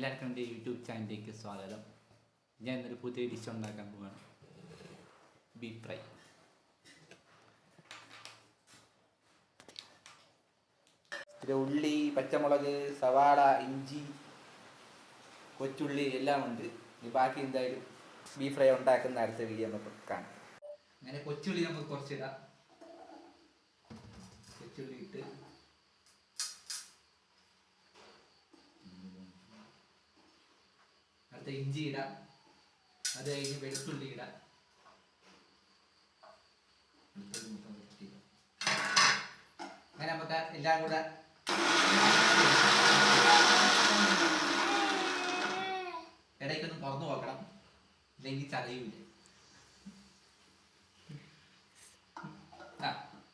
എല്ലാവർക്കും എൻ്റെ യൂട്യൂബ് ചാനലിലേക്ക് സ്വാഗതം. ഞാൻ ഇന്നൊരു പുതിയ ഡിഷ് ഉണ്ടാക്കാൻ പോവുകയാണ്. Beef fry. ഉള്ളി, പച്ചമുളക്, സവാള, ഇഞ്ചി, കൊച്ചുള്ളി എല്ലാം ഉണ്ട്. ബാക്കി എന്തായാലും ബീഫ് ഫ്രൈ ഉണ്ടാക്കുന്ന അടുത്ത വീഡിയോ നമുക്ക് കാണാം. അങ്ങനെ കൊച്ചുള്ളി നമുക്ക് കുറച്ചിടാം. കൊച്ചുള്ളി ഇട്ട് അടുത്ത ഇഞ്ചി ഇടാം. അത് കഴിഞ്ഞ് വെളുത്തുള്ളി ഇടാം. അങ്ങനെ നമുക്ക് എല്ലാം കൂടെ ഇടയ്ക്കൊന്ന് തുറന്നു നോക്കണം, ഇല്ലെങ്കിൽ ചതയൂല.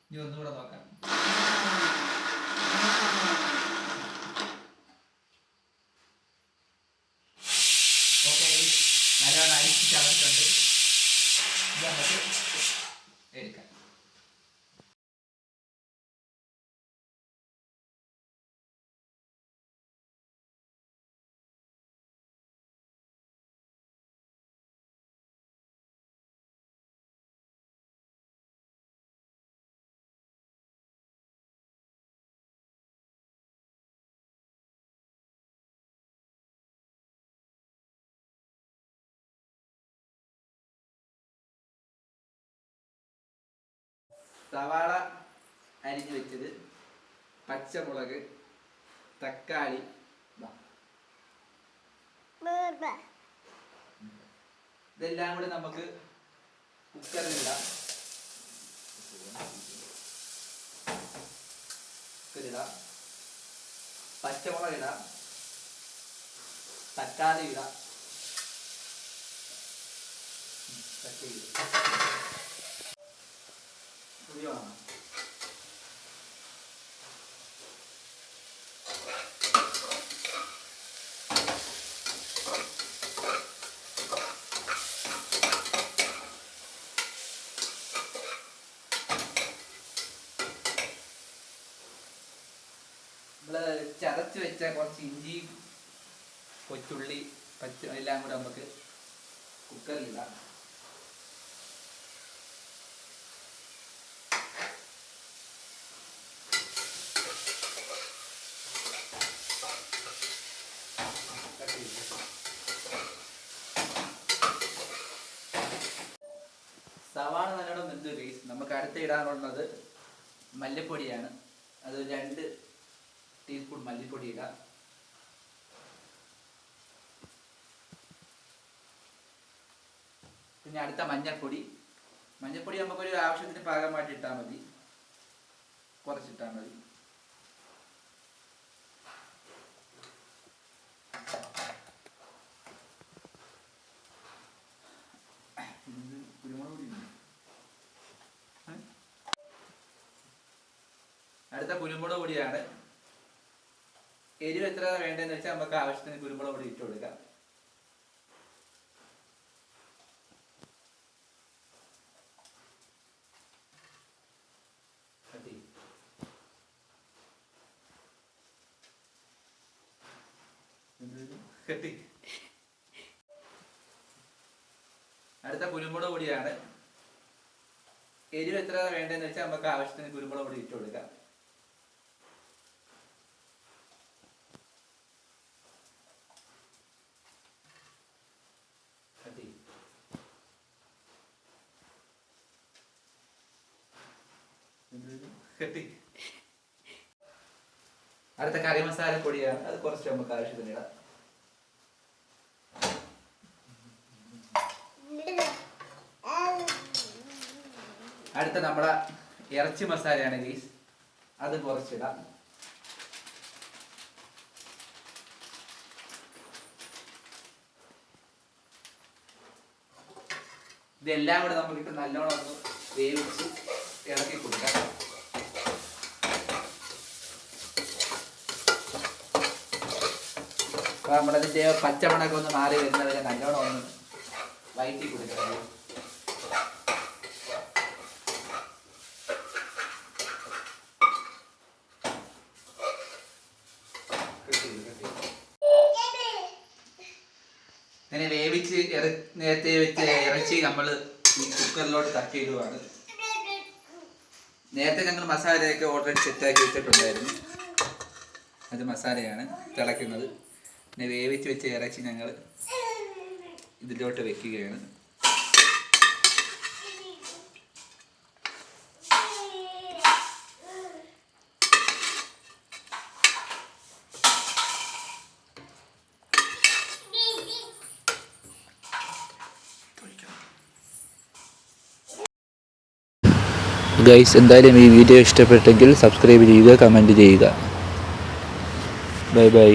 ഇനി ഒന്നുകൂടെ നോക്കാം. നല്ലോണം അരിച്ച് ചതച്ചിട്ടുണ്ട്. ഇത് നമുക്ക് എടുക്കാം. സവാള അരിഞ്ഞു വെച്ചത്, പച്ചമുളക്, തക്കാളി, ഇതെല്ലാം കൂടി നമുക്ക് കുക്കറിലിടാം. പച്ചമുളക് ഇടാം, തക്കാളി ഇടാം, പുളിയാണ്. നമ്മള് ചതച്ച് വെച്ച കുറച്ച് ഇഞ്ചി, കൊച്ചുള്ളി, എല്ലാം കൂടെ നമുക്ക് കുക്കറിലിടാം. സവാള നല്ലോണം വെന്ത് ഗൈസ്. നമുക്ക് അടുത്ത് ഇടാനുള്ളത് മല്ലിപ്പൊടിയാണ്. അത് 2 ടീസ്പൂൺ മല്ലിപ്പൊടി ഇടാം. പിന്നെ അടുത്ത മഞ്ഞൾപ്പൊടി. മഞ്ഞൾപ്പൊടി നമുക്കൊരു ആവശ്യത്തിന് പാകമായിട്ട് ഇട്ടാൽ മതി, കുറച്ചിട്ടാൽ മതി. അടുത്ത കുരുമുളക് പൊടിയാണ്. എരിവ് എത്ര വേണ്ടതെന്ന് വെച്ചാൽ നമുക്ക് ആവശ്യത്തിന് കുരുമുളക് പൊടി ഇട്ട് കൊടുക്കാം. അടുത്ത കുരുമുളക് പൊടിയാണ്. എരിവ് എത്ര വേണ്ടതെന്ന് വെച്ചാൽ നമുക്ക് ആവശ്യത്തിന് കുരുമുളക് പൊടി ഇട്ട് കൊടുക്കാം. അടുത്ത കറി മസാല പൊടിയാണ്. അത് കുറച്ച് നമുക്ക് ആവശ്യത്തിന് ഇടാം. അടുത്ത നമ്മളെ ഇറച്ചി മസാലയാണ് ഗൈസ്. അത് കുറച്ചിടാം. ഇതെല്ലാം കൂടെ നമുക്കിട്ട് നല്ലോണം ഒന്ന് വേവിച്ച് ഇറക്കി കൊടുക്കാം. അപ്പൊ നമ്മളതിൻ്റെ പച്ചമണൊക്കെ ഒന്ന് മാറി വരുന്നവരെ നല്ലോണം ഒന്ന് വഴറ്റി കൊടുക്കാം. അങ്ങനെ വേവിച്ച് നേരത്തെ വെച്ച് ഇറച്ചി നമ്മൾ ഈ കുക്കറിലോട്ട് തട്ടിയിടുവാണ്. നേരത്തെ ഞങ്ങൾ മസാലയൊക്കെ ഓൾറെഡി സെറ്റാക്കി വെച്ചിട്ടുണ്ടായിരുന്നു. അത് മസാലയാണ് തിളയ്ക്കുന്നത്. പിന്നെ വേവിച്ച് വെച്ച ഇറച്ചി ഞങ്ങൾ ഇതിലോട്ട് വെക്കുകയാണ്. ഗൈസ്, എന്തായാലും ഈ വീഡിയോ ഇഷ്ടപ്പെട്ടെങ്കിൽ സബ്സ്ക്രൈബ് ചെയ്യുക, കമൻറ്റ് ചെയ്യുക. Bye bye.